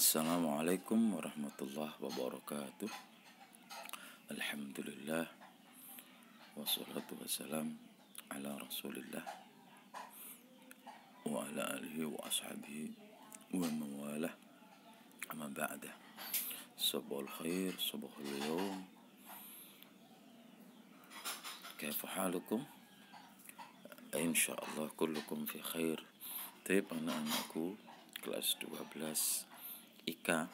Assalamualaikum warahmatullahi wabarakatuh. Alhamdulillah. Wassalatu wassalam ala rasulillah wa ala alihi wa ashabihi wa mawalah. Amma ba'da. Sabahul khair, sabahul yawm. Kaifa halukum? Insyaallah kullukum fi khair. Taib anak-anakku kelas 12 IKA,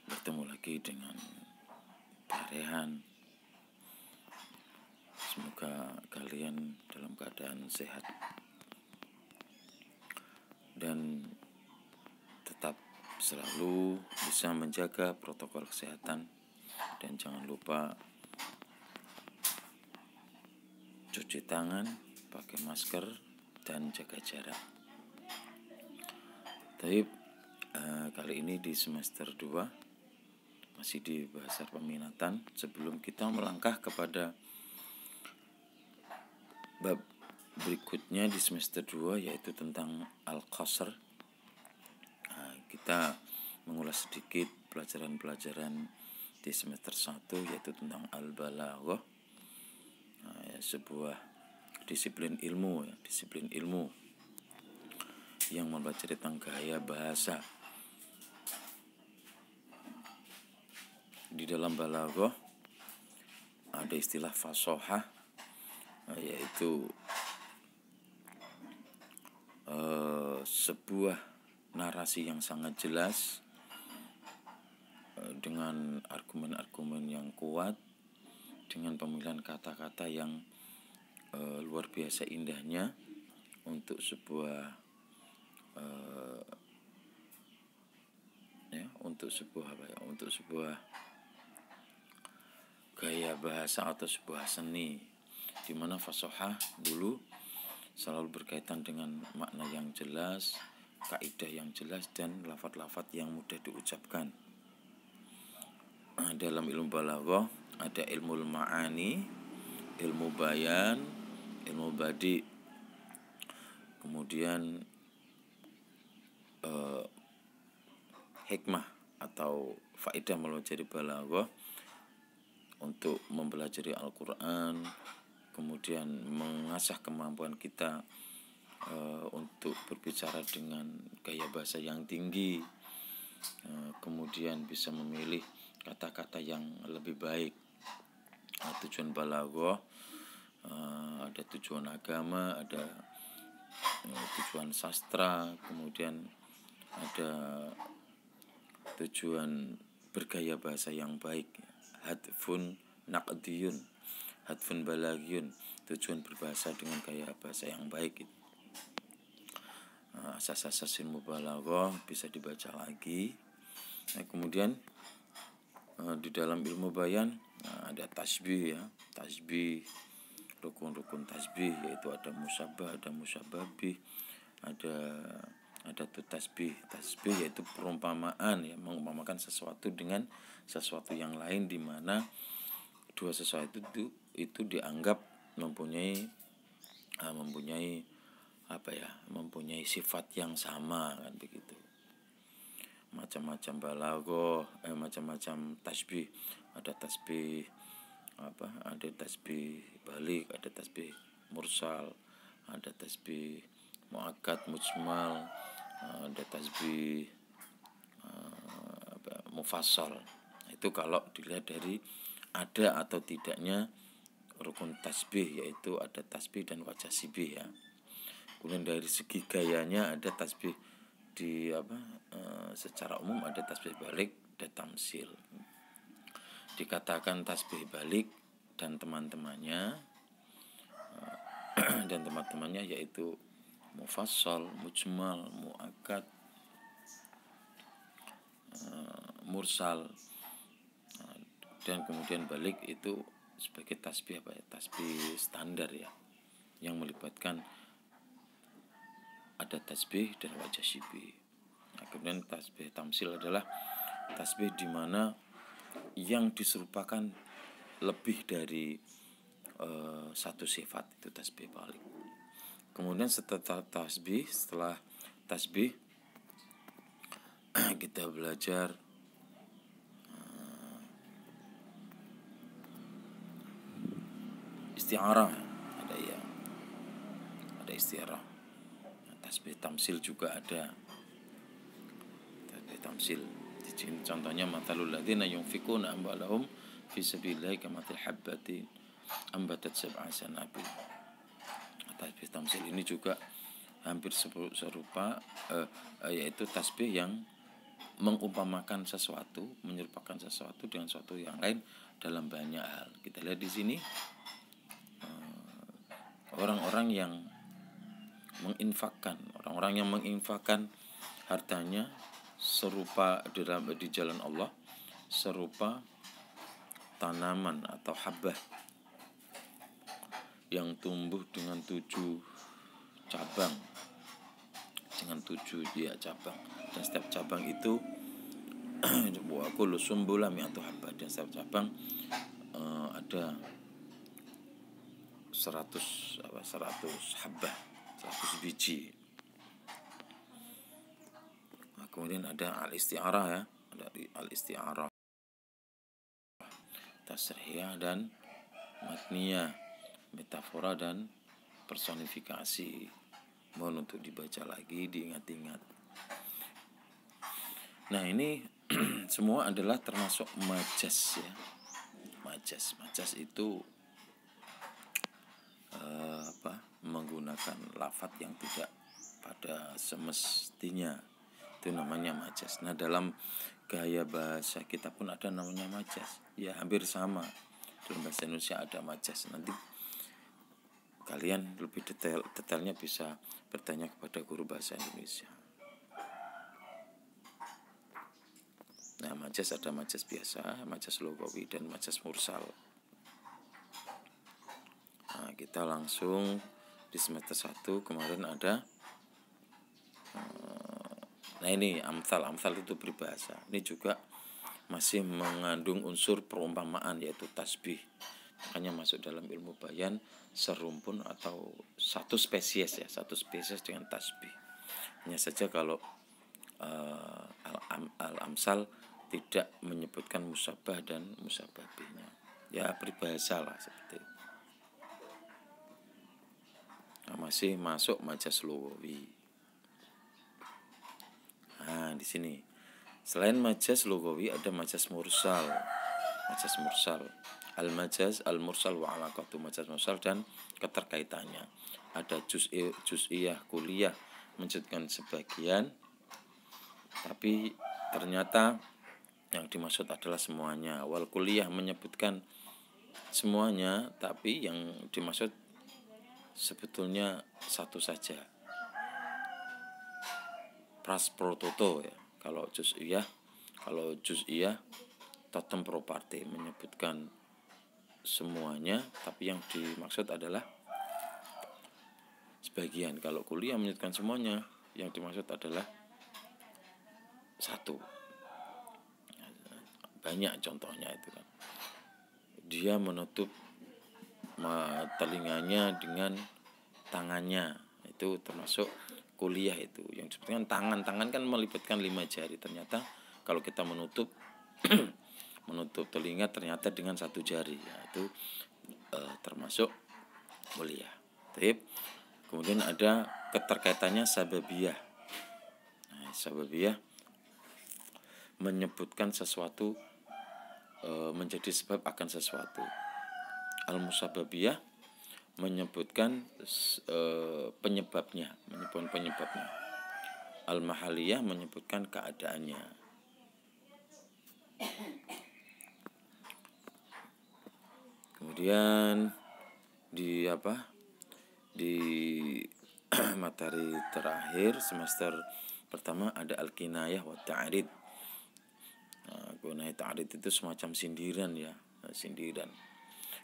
bertemu lagi dengan Pak Rehan. Semoga kalian dalam keadaan sehat dan tetap selalu bisa menjaga protokol kesehatan, dan jangan lupa cuci tangan, pakai masker, dan jaga jarak. Tapi kali ini di semester 2 masih di bahasa peminatan. Sebelum kita melangkah kepada bab berikutnya di semester 2, yaitu tentang Al-Qasr, kita mengulas sedikit pelajaran-pelajaran di semester 1, yaitu tentang Al-Balaghah, sebuah disiplin ilmu yang mempelajari tentang gaya bahasa. Di dalam balaghah ada istilah fashohah, yaitu sebuah narasi yang sangat jelas, dengan argumen-argumen yang kuat, dengan pemilihan kata-kata yang luar biasa indahnya untuk sebuah untuk sebuah gaya bahasa atau sebuah seni, di mana fashohah dulu selalu berkaitan dengan makna yang jelas, kaidah yang jelas, dan lafaz-lafaz yang mudah diucapkan. Dalam ilmu balaghah ada ilmu ma'ani, ilmu bayan, ilmu badi, kemudian hikmah atau faedah mempelajari balaghah untuk mempelajari Al-Quran, kemudian mengasah kemampuan kita untuk berbicara dengan gaya bahasa yang tinggi, kemudian bisa memilih kata-kata yang lebih baik. Tujuan balaghah ada tujuan agama, ada tujuan sastra, kemudian ada tujuan bergaya bahasa yang baik, hadfun naqdiyun, hadfun balaghiyun, tujuan berbahasa dengan gaya bahasa yang baik. Asas-asas ilmu balaghah bisa dibaca lagi. Kemudian di dalam ilmu bayan ada tasbih, tasbih, rukun-rukun tasbih, yaitu ada musabbah, ada musabbabih, ada tuh tasbih yaitu perumpamaan, mengumpamakan sesuatu dengan sesuatu yang lain, di mana dua sesuatu itu dianggap mempunyai sifat yang sama, kan begitu. Macam-macam balaghah, macam-macam tasbih. Ada tasbih ada tasbih balik, ada tasbih mursal, ada tasbih muakkad mujmal, ada tasbih mufassal. Itu kalau dilihat dari ada atau tidaknya rukun tasbih, yaitu ada tasbih dan wajah sibih, ya. Kemudian dari segi gayanya ada tasbih secara umum ada tasbih balik dan tamsil. Dikatakan tasbih balik dan teman-temannya yaitu mufassal, mujmal, muakkad, mursal, dan kemudian balik itu sebagai tasbih tasbih standar, ya, yang melibatkan ada tasbih dan wajah sibih. Kemudian tasbih tamsil adalah tasbih di mana yang diserupakan lebih dari satu sifat, itu tasbih balik. Kemudian setelah tasbih kita belajar isti'arah, ada isti'arah. Tasbih tamsil juga ada. Tasbih tamsil. Contohnya matalul ladzina yunfikuna amwalahum fi sabilillahi kamathali habbatin ambatat sab'a sanabil. Tasbih tamsil ini juga hampir serupa, yaitu tasbih yang mengumpamakan sesuatu, menyerupakan sesuatu dengan sesuatu yang lain dalam banyak hal. Kita lihat di sini orang-orang yang menginfakkan hartanya serupa di jalan Allah, serupa tanaman atau habbah yang tumbuh dengan 7 cabang, cabang, dan setiap cabang itu wa kullu sumbula mi'atu habbah, dan setiap cabang ada 100 habbah, 100 biji. Nah, kemudian ada al-isti'arah ya, ada al-isti'arah tasrihiyah dan matniyah, metafora dan personifikasi. Mohon untuk dibaca lagi, diingat-ingat. Nah, ini semua adalah termasuk majas ya. Majas itu menggunakan lafadz yang tidak pada semestinya, itu namanya majas. Nah, dalam gaya bahasa kita pun ada namanya majas ya, hampir sama. Dalam bahasa Indonesia ada majas. Nanti kalian lebih detailnya bisa bertanya kepada guru bahasa Indonesia. Nah, majas ada majas biasa, majas lugawi, dan majas mursal. Nah, kita langsung di semester 1 kemarin ada nah ini amsal itu berbahasa. Ini juga masih mengandung unsur perumpamaan, yaitu tasbih. Makanya masuk dalam ilmu bayan serumpun atau satu spesies dengan tasbih. Hanya saja kalau al-amsal tidak menyebutkan musabbah dan musabbah bihnya. Ya, peribahasa lah seperti itu. Nah, masih masuk majas lugawi. Nah, di sini selain majas lugawi ada majas mursal. Al-majaz, al-mursal wa alaqatu, majas mursal dan keterkaitannya. Ada juz'iyah, kuliah, menunjukkan sebagian, tapi ternyata yang dimaksud adalah semuanya. Wal kuliah menyebutkan semuanya, tapi yang dimaksud sebetulnya satu saja. Pras pro toto ya. Kalau juz'iyah totem pro parte, menyebutkan semuanya, tapi yang dimaksud adalah sebagian. Kalau kuliah menyebutkan semuanya, yang dimaksud adalah satu. Banyak contohnya itu kan. Dia menutup telinganya dengan tangannya, itu termasuk kuliah itu. Yang disebutkan tangan kan melibatkan 5 jari. Ternyata kalau kita menutup telinga ternyata dengan 1 jari, ya, itu termasuk kuliah. Kemudian ada keterkaitannya sababiyah. Nah, sababiyah menyebutkan sesuatu menjadi sebab akan sesuatu. Al-musababiyah menyebutkan penyebabnya. Al-mahaliyah menyebutkan keadaannya. Kemudian di materi terakhir semester pertama ada al-kinayah wa ta'rid. Kinayah ta'rid itu semacam sindiran ya, sindiran.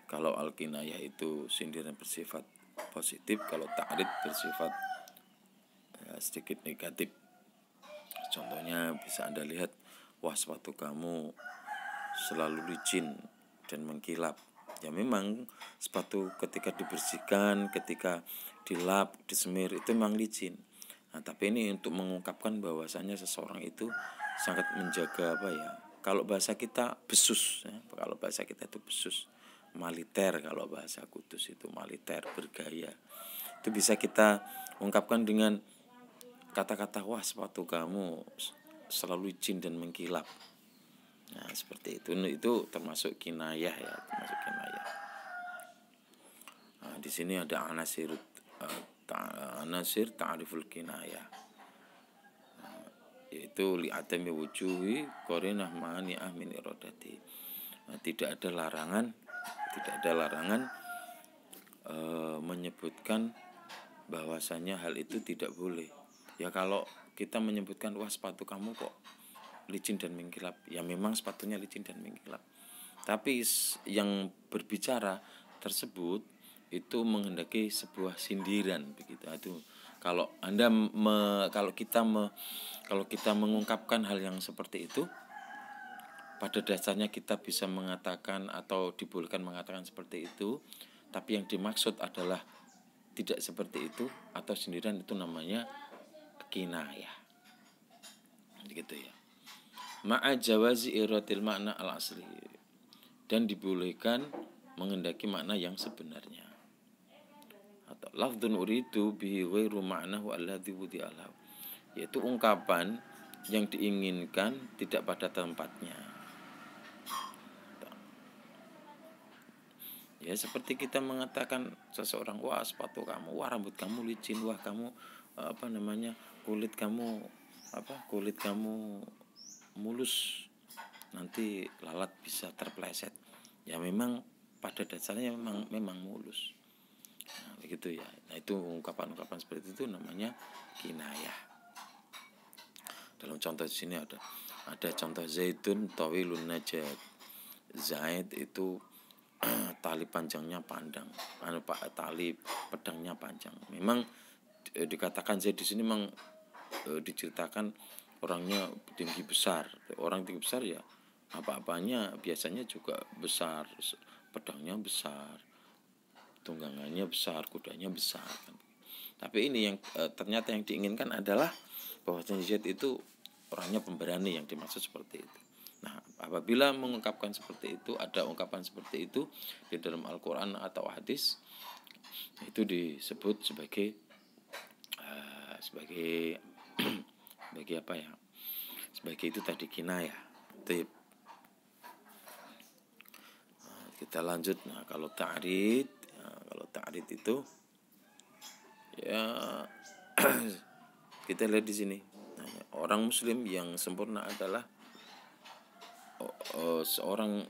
Kalau al-kinayah itu sindiran bersifat positif, kalau ta'rid bersifat sedikit negatif. Contohnya bisa Anda lihat, wah sepatu kamu selalu licin dan mengkilap. Ya memang sepatu ketika dibersihkan, ketika dilap, disemir itu memang licin. Nah, tapi ini untuk mengungkapkan bahwasanya seseorang itu sangat menjaga apa ya? Kalau bahasa kita besus, ya. Kalau bahasa kita itu besus, militer. Kalau bahasa Kudus itu militer, bergaya. Itu bisa kita ungkapkan dengan kata-kata, wah sepatu kamu selalu licin dan mengkilap. Nah seperti itu termasuk kinayah ya, termasuk kinayah. Nah, di sini ada anasir ta'riful kinayah, yaitu li'atami wujuhi qarinah ma'ani'ah min iradati. Nah, tidak ada larangan menyebutkan bahwasanya hal itu tidak boleh. Ya kalau kita menyebutkan wah sepatu kamu kok licin dan mengkilap, ya memang sepatunya licin dan mengkilap. Tapi yang berbicara tersebut itu menghendaki sebuah sindiran begitu. Itu kalau kalau kita mengungkapkan hal yang seperti itu, pada dasarnya kita bisa mengatakan atau dibolehkan mengatakan seperti itu, tapi yang dimaksud adalah tidak seperti itu atau sindiran, itu namanya kinayah. Gitu ya. Ma'a jawazi iratil makna al-asli, dan dibolehkan menghendaki makna yang sebenarnya. Atau lafdun uridu bihi ghairu ma'nahu alladhi wudi'alahu, yaitu ungkapan yang diinginkan tidak pada tempatnya. Ya seperti kita mengatakan seseorang, wah sepatu kamu, wah rambut kamu licin, wah kamu kulit kamu mulus, nanti lalat bisa terpeleset. Ya memang pada dasarnya memang mulus. Nah, begitu ya. Nah, itu ungkapan-ungkapan seperti itu namanya kinayah. Dalam contoh di sini ada contoh Zaidun tawilun najat. Zaid itu tali panjangnya panjang, tali pedangnya panjang. Memang dikatakan Zaid di sini memang diceritakan orangnya tinggi besar. Orang tinggi besar ya apa-apanya biasanya juga besar, pedangnya besar, tunggangannya besar, kudanya besar. Tapi ini yang ternyata yang diinginkan adalah bahwa Zaid itu orangnya pemberani, yang dimaksud seperti itu. Nah, apabila mengungkapkan seperti itu, ada ungkapan seperti itu di dalam Al-Quran atau hadis, itu disebut sebagai sebagai apa ya? Sebagai itu tadi kinayah. Nah, kita lanjut. Nah, kalau ta'rid itu ya kita lihat di sini. Nah, orang muslim yang sempurna adalah orang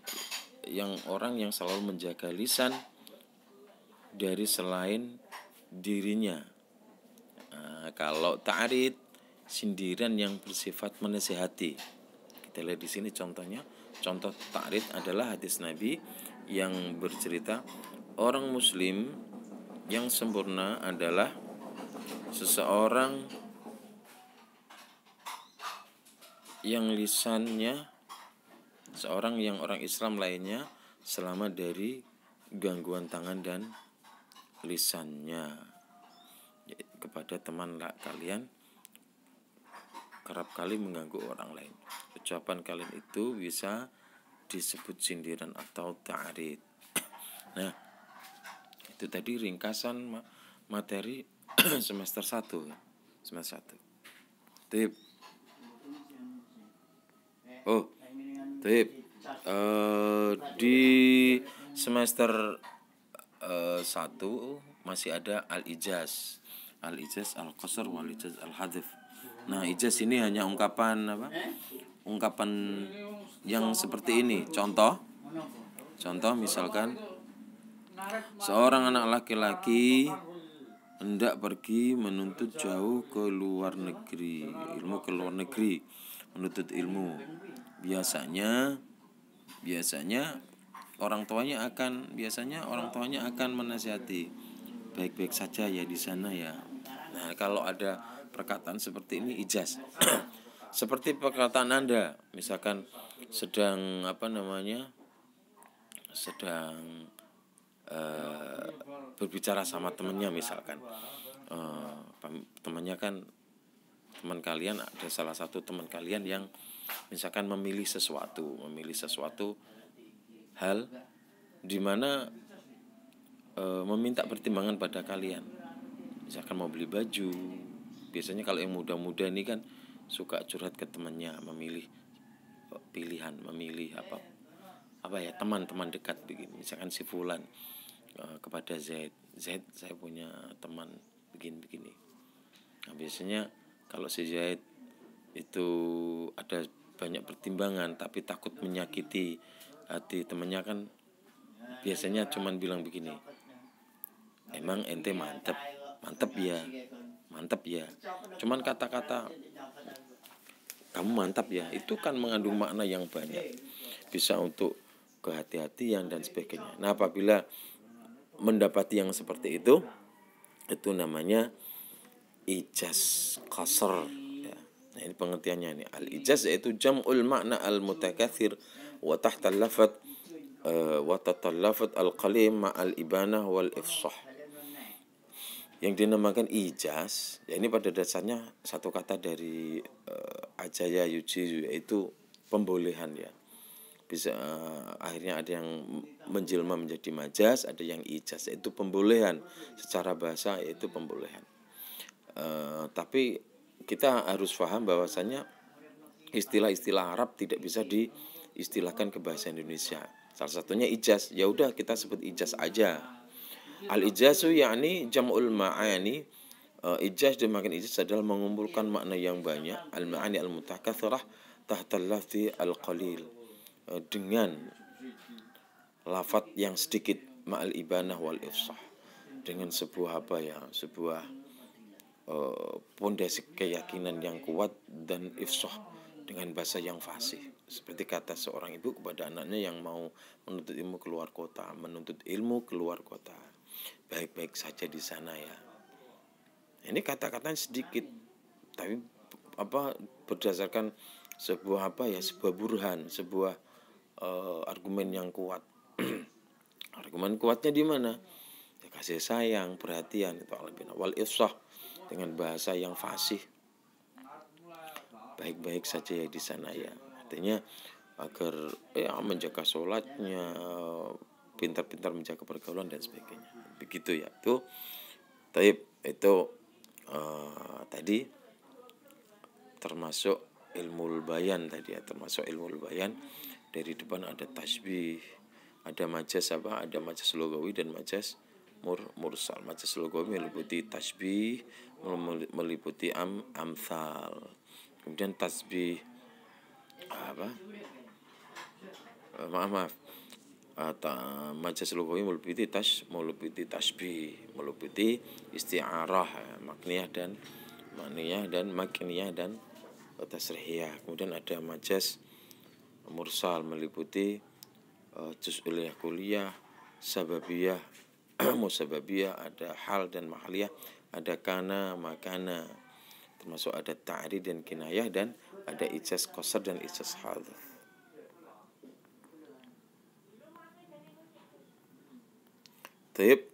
yang selalu menjaga lisan dari selain dirinya. Nah, kalau ta'rid, sindiran yang bersifat menasihati. Kita lihat di sini contohnya. Contoh ta'rid adalah hadis Nabi yang bercerita orang muslim yang sempurna adalah seseorang yang lisannya, orang Islam lainnya selamat dari gangguan tangan dan lisannya. Kepada teman kalian kerap kali mengganggu orang lain, ucapan kalian itu bisa disebut sindiran atau ta'rid. Nah, itu tadi ringkasan materi semester 1. Tip. Di semester 1 masih ada al-ijaz, al-qasr, wal-ijaz al-hadf. Nah, ijaz ini hanya ungkapan yang seperti ini. Contoh misalkan seorang anak laki-laki hendak pergi menuntut jauh ke luar negeri, menuntut ilmu. Biasanya orang tuanya akan menasihati, baik-baik saja ya di sana ya. Nah, kalau ada perkataan seperti ini ijaz. Seperti perkataan Anda, misalkan sedang berbicara sama temannya, misalkan temannya kan teman kalian, ada salah satu teman kalian yang misalkan memilih sesuatu hal di mana meminta pertimbangan pada kalian. Misalkan mau beli baju, biasanya kalau yang muda-muda ini kan suka curhat ke temannya, memilih pilihan, memilih apa ya, teman-teman dekat begini. Misalkan si Fulan kepada Z, saya punya teman begini. Nah, biasanya kalau si Z itu ada banyak pertimbangan tapi takut menyakiti hati temannya, kan biasanya cuman bilang begini, emang ente mantep ya. Cuman kata-kata kamu mantap ya, itu kan mengandung makna yang banyak, bisa untuk kehati-hatian dan sebagainya. Nah, apabila mendapati yang seperti itu namanya ijaz qasr ya. Nah, ini pengertiannya ini. Al-ijaz yaitu jam'ul makna al-mutakatsir wa tahta al-lafat wa tatallafat al-qalim ma'al ibanah wal ifsah. Yang dinamakan ijaz, ya ini pada dasarnya satu kata dari ajaya yujizu, yaitu pembolehan ya. Bisa akhirnya ada yang menjelma menjadi majaz, ada yang ijaz, yaitu pembolehan secara bahasa, yaitu pembolehan. Tapi kita harus paham bahwasanya istilah-istilah Arab tidak bisa diistilahkan ke bahasa Indonesia. Salah satunya ijaz, ya udah kita sebut ijaz aja. Al-ijazu yakni jam'ul ma'ani. Ijaz dimakan ijaz adalah mengumpulkan makna yang banyak, al-ma'ani al-mutakatsirah tahta al-lafzi al-qalil, dengan lafaz yang sedikit, ma'al ibanah wal ifsah, dengan sebuah pondasi keyakinan yang kuat dan ifsah, dengan bahasa yang fasih. Seperti kata seorang ibu kepada anaknya yang mau menuntut ilmu keluar kota, baik-baik saja di sana ya. Ini kata-katanya sedikit, tapi berdasarkan sebuah burhan, sebuah argumen yang kuat. Argumen kuatnya di mana? Ya, kasih sayang, perhatian, itu wal ifsah, dengan bahasa yang fasih. Baik-baik saja ya di sana ya. Artinya agar menjaga sholatnya, pintar-pintar menjaga pergaulan dan sebagainya. Begitu ya. Itu tadi termasuk ilmu bayan tadi ya, termasuk ilmu bayan. Dari depan ada tasbih, ada majaz ada majaz lugawi dan majaz mursal. Majaz lugawi meliputi tasbih, meliputi amsal. Kemudian tasbih majaz lugawi meliputi tasbih, meliputi isti'arah, makniyah dan makniyah dan tasrihiyah. Kemudian ada majaz mursal meliputi juz'uliyah, kuliah, sababiyah, musababiyah, ada hal dan mahaliyah, ada kana, makana, termasuk ada ta'rid dan kinayah, dan ada ijaz qasr dan ijaz hadf. Baik.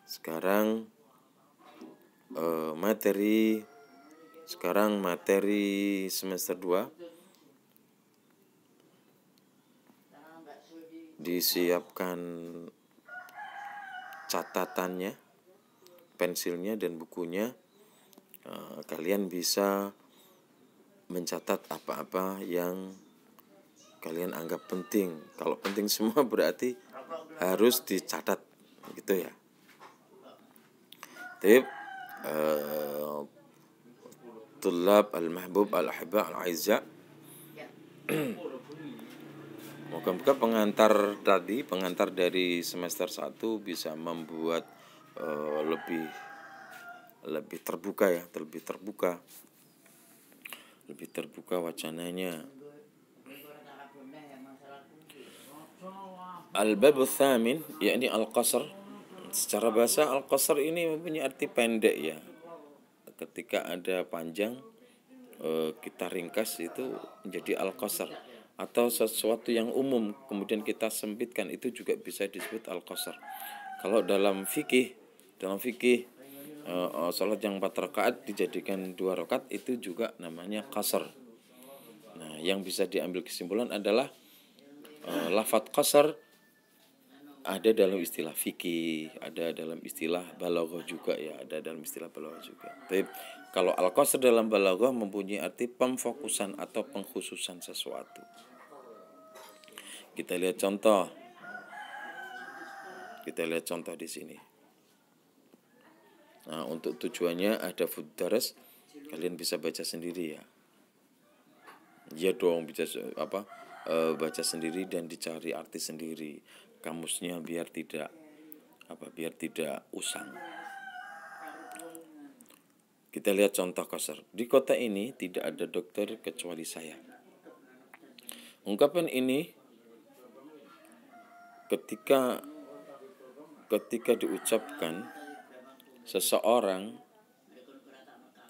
Sekarang materi semester 2 disiapkan catatannya, pensilnya dan bukunya. Kalian bisa mencatat apa-apa yang kalian anggap penting. Kalau penting semua berarti harus dicatat, gitu ya. Tip Tulab al-mahbub al-ahibba al-aizza. Moga-moga pengantar dari semester 1 bisa membuat lebih terbuka wacananya. Al-babu tsamin yakni al-qasr. Secara bahasa al-qasr ini mempunyai arti pendek ya. Ketika ada panjang, kita ringkas itu menjadi al-qasr. Atau sesuatu yang umum kemudian kita sempitkan, itu juga bisa disebut al-qasr. Kalau dalam fikih Salat yang 4 rakaat dijadikan 2 rakaat itu juga namanya qasar. Nah, yang bisa diambil kesimpulan adalah lafadz qasar ada dalam istilah fikih, ada dalam istilah balaghah juga ya, ada dalam istilah balaghah juga. Tapi kalau al-qasr dalam balaghah mempunyai arti pemfokusan atau pengkhususan sesuatu. Kita lihat contoh. Di sini. Nah, untuk tujuannya ada fudaras, kalian bisa baca sendiri ya. Ya dong, bisa baca sendiri dan dicari arti sendiri. Kamusnya biar tidak usang. Kita lihat contoh qasar. Di kota ini tidak ada dokter kecuali saya. Ungkapan ini ketika diucapkan seseorang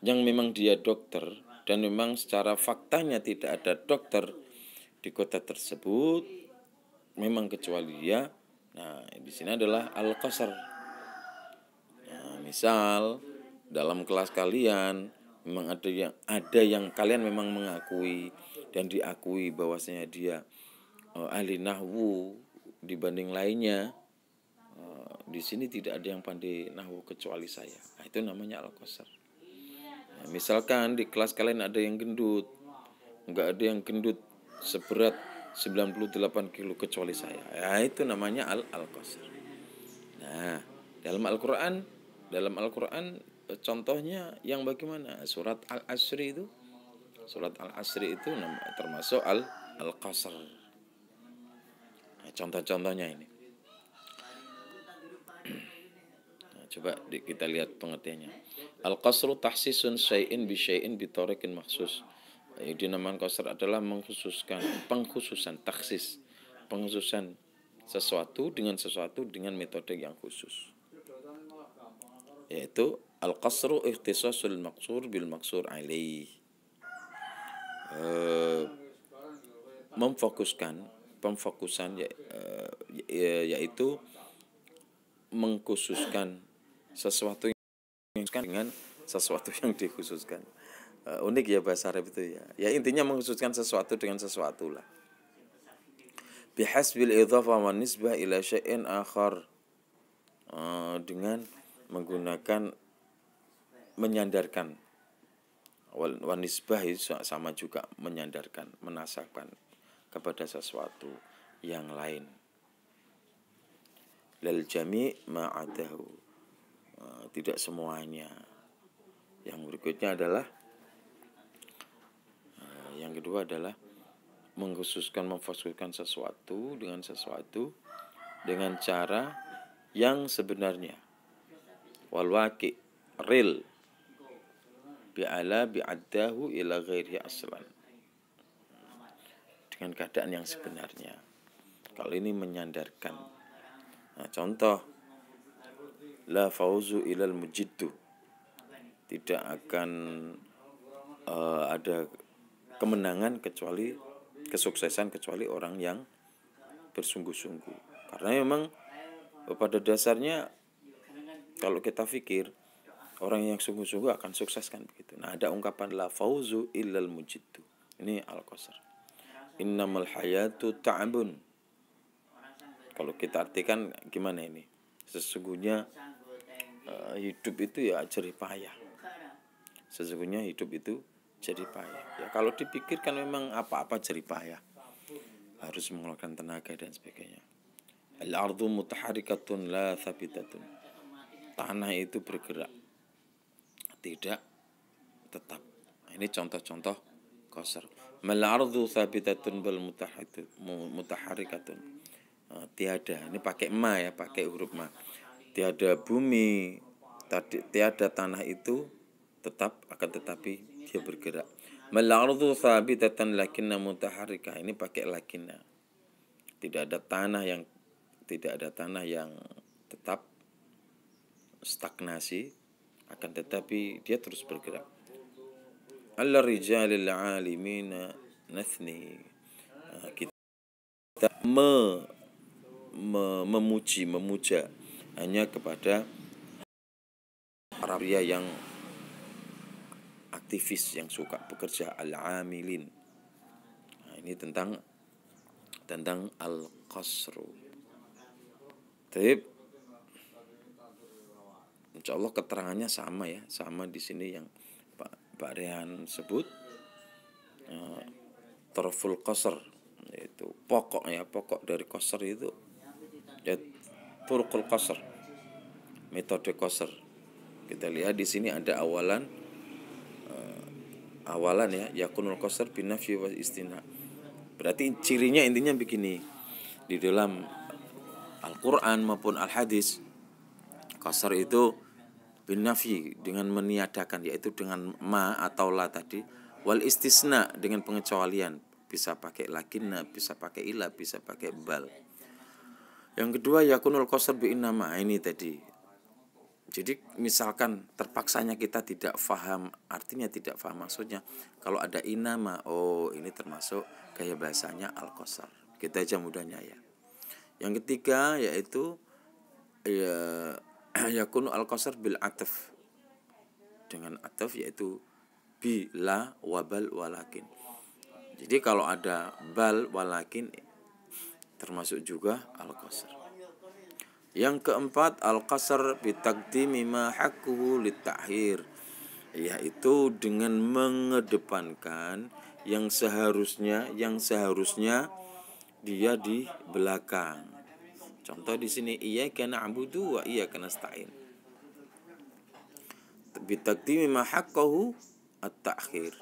yang memang dia dokter dan memang secara faktanya tidak ada dokter di kota tersebut, memang kecuali dia. Nah, di sini adalah al-qasar. Nah, misal dalam kelas kalian memang ada yang kalian memang mengakui dan diakui bahwasanya dia ahli nahwu dibanding lainnya. Di sini tidak ada yang pandai nahwu kecuali saya. Nah, itu namanya al-qasar. Nah, misalkan di kelas kalian ada yang gendut, enggak ada yang gendut seberat 98 kilo kecuali saya. Ya, itu namanya al-qasar. Nah, dalam Al-Qur'an contohnya yang bagaimana? Surat Al-Asri itu termasuk al-qasar. Nah, contoh-contohnya ini. Coba kita lihat pengertiannya. Al-qasru tahsisun syai'in bi syai'in bi tariqin makhsus. Yang dinamakan qasr adalah pengkhususan taksis, pengkhususan sesuatu dengan metode yang khusus. Yaitu al-qasru ikhtisasul maqsur bil maqsur alaih. Pemfokusan yaitu mengkhususkan sesuatu yang dengan sesuatu yang dikhususkan. Unik ya bahasa Arab itu ya. Ya intinya mengkhususkan sesuatu dengan sesuatu lah. Bihasbil idhafah wa nisbah ila syai'in akhar. Dengan menggunakan menyandarkan. Wa nisbah itu sama juga menyandarkan, menasabkan kepada sesuatu yang lain. Lal jami' ma'adahu. Tidak semuanya. Yang berikutnya adalah yang kedua adalah memfokuskan sesuatu dengan cara yang sebenarnya. Wal waqi' real bi'addahu ila ghairihi aslan. Dengan keadaan yang sebenarnya. Kalau ini menyandarkan. Nah, contoh la fauzu ilal mujiddu. Tidak akan ada kemenangan kesuksesan kecuali orang yang bersungguh-sungguh. Karena memang pada dasarnya kalau kita pikir orang yang sungguh-sungguh akan sukses kan begitu. Nah, ada ungkapan la fauzu illal mujiddu. Ini al-qasar. Innamal hayatu ta'abun. Kalau kita artikan gimana ini? Sesungguhnya hidup itu ya jerih payah. Sesungguhnya hidup itu jerih payah. Ya kalau dipikirkan memang apa-apa jerih payah. Harus mengeluarkan tenaga dan sebagainya. Al-ardu mutaharikatun la thabitatun. Tanah itu bergerak, tidak tetap. Ini contoh-contoh qasar. Mal-ardu thabitatun bal mutaharikatun. Tiada, ini pakai ma ya, pakai huruf ma. Tiada bumi, tiada tanah itu tetap, akan tetapi dia bergerak. Mal-ardu thabitatan lakinna mutaharikah. Ini pakai lakinna. Tidak ada tanah yang tetap stagnasi, akan tetapi dia terus bergerak. Al-rijalil alimina nathni. Kita memuja hanya kepada para pria yang aktivis yang suka bekerja, al-amilin. Nah, ini tentang al-qasru. Tapi insya Allah keterangannya sama ya, sama di sini yang Pak Rehan sebut, tarful qasr, yaitu pokok dari qasr itu ya turqul qasr, metode qasr. Kita lihat di sini ada awalan ya, yakunul qasr binafyi wa istina. Berarti cirinya intinya begini, di dalam Al-Quran maupun Al-Hadis, qasr itu binafyi dengan meniadakan, yaitu dengan ma atau la tadi, wal istisna dengan pengecualian, bisa pakai lakinna, bisa pakai ila, bisa pakai bal. Yang kedua yakunul qasr bi innama, ini tadi. Jadi misalkan terpaksanya kita tidak faham artinya, tidak faham maksudnya, kalau ada innama, oh ini termasuk gaya bahasanya al-qasr. Kita aja mudahnya ya. Yang ketiga yaitu yakunu al-qasr bil ataf, dengan ataf, yaitu bi la wabal walakin. Jadi kalau ada bal walakin termasuk juga al-qasr. Yang keempat al-qasr bi taqdimi ma haqquhu lit-ta'khir, yaitu dengan mengedepankan yang seharusnya dia di belakang. Contoh di sini iyyaka na'budu wa iyyaka nasta'in. Bi taqdimi ma haqqahu at-ta'khir.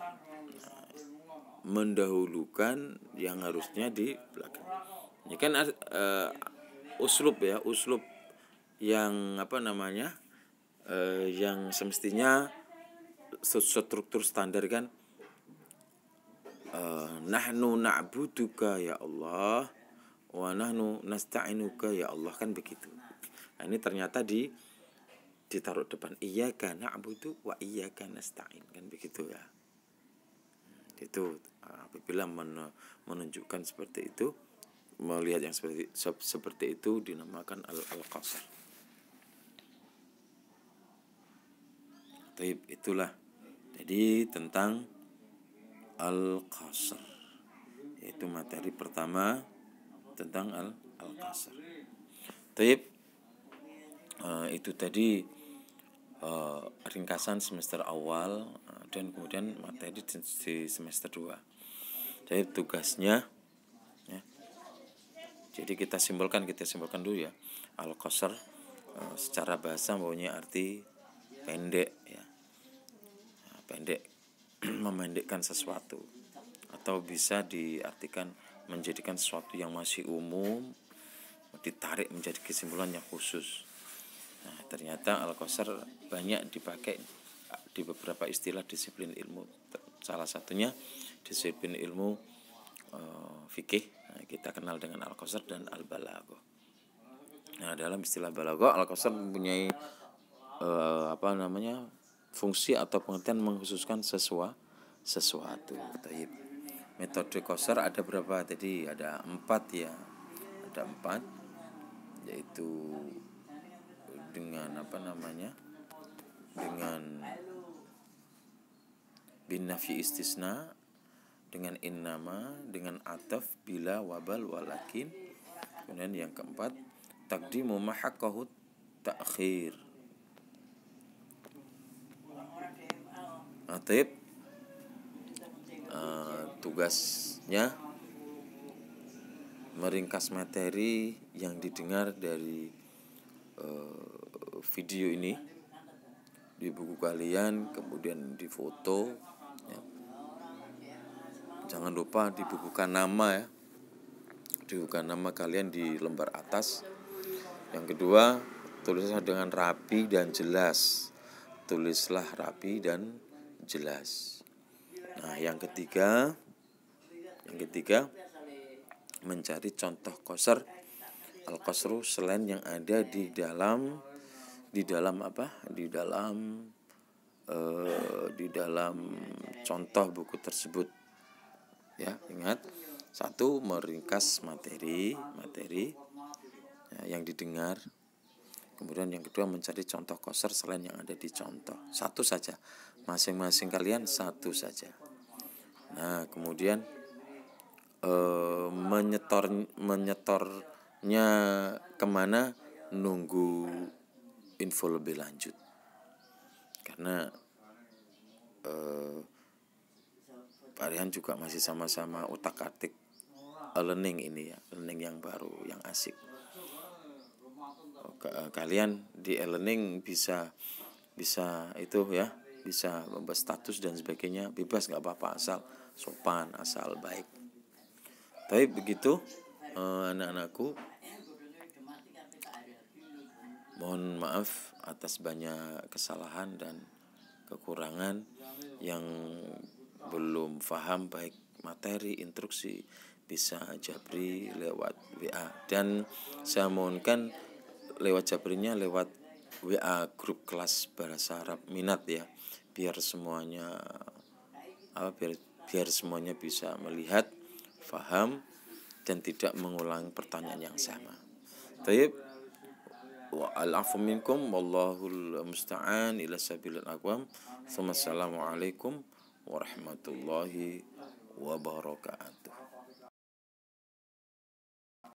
Mendahulukan yang harusnya di belakang. Ini kan uslub yang yang semestinya struktur standar kan, nahnu na'buduka ya Allah wa nahnu nasta'inuka ya Allah, kan begitu. Nah, ini ternyata ditaruh depan iyyaka na'budu wa iyyaka nasta'in, kan begitu ya. Itu apabila menunjukkan seperti itu, melihat yang seperti itu dinamakan al-qasr. Taib, itulah jadi tentang al-qasr, yaitu materi pertama tentang al-qasr. Taib, itu tadi ringkasan semester awal dan kemudian materi di semester 2. Jadi tugasnya ya. Jadi kita simpulkan dulu ya. Al-qasr secara bahasa mempunyai arti pendek ya. Pendek, memendekkan sesuatu, atau bisa diartikan menjadikan sesuatu yang masih umum ditarik menjadi kesimpulan yang khusus. Nah, ternyata al-qasr banyak dipakai di beberapa istilah disiplin ilmu. Salah satunya disiplin ilmu fikih. Nah, kita kenal dengan al-qasr dan al-balaghah. Nah, dalam istilah balaghah, al-qasr mempunyai fungsi atau pengertian mengkhususkan sesuatu. Taib. Metode qasr ada berapa tadi? Ada 4 ya. Ada 4, yaitu dengan dengan bin nafyi istisna, dengan innama, dengan ataf, bila, wabal, walakin. Kemudian yang keempat taqdimu ma haqqahu ta'khir. Taib, tugasnya meringkas materi yang didengar dari video ini di buku kalian, kemudian di foto ya. Jangan lupa dibukukan nama ya, dibukukan nama kalian di lembar atas. Yang kedua, tulislah dengan rapi dan jelas. Tulislah rapi dan jelas. Nah, yang ketiga mencari contoh qasr al-qasru selain yang ada di dalam contoh buku tersebut. Ya, ingat, 1, meringkas materi yang didengar. Kemudian yang kedua mencari contoh qasar selain yang ada di contoh. Satu saja. Masing-masing kalian satu saja. Nah, kemudian menyetornya kemana, nunggu info lebih lanjut. Karena Pak Rehan juga masih sama-sama utak-atik learning ini ya, learning yang baru, yang asik. Kalian di e-learning bisa itu ya, bisa membuat status dan sebagainya, bebas, nggak apa-apa, asal sopan, asal baik. Tapi begitu anak-anakku, mohon maaf atas banyak kesalahan dan kekurangan yang belum paham baik materi, instruksi, bisa japri lewat WA. Dan saya mohonkan lewat japrinya lewat WA grup kelas bahasa Arab minat ya, biar semuanya biar semuanya bisa melihat, paham, dan tidak mengulang pertanyaan yang sama. Taib, wa al-afu minkum wallahul musta'an ila sabilil aqwam. Assalamualaikum warahmatullahi wabarakatuh.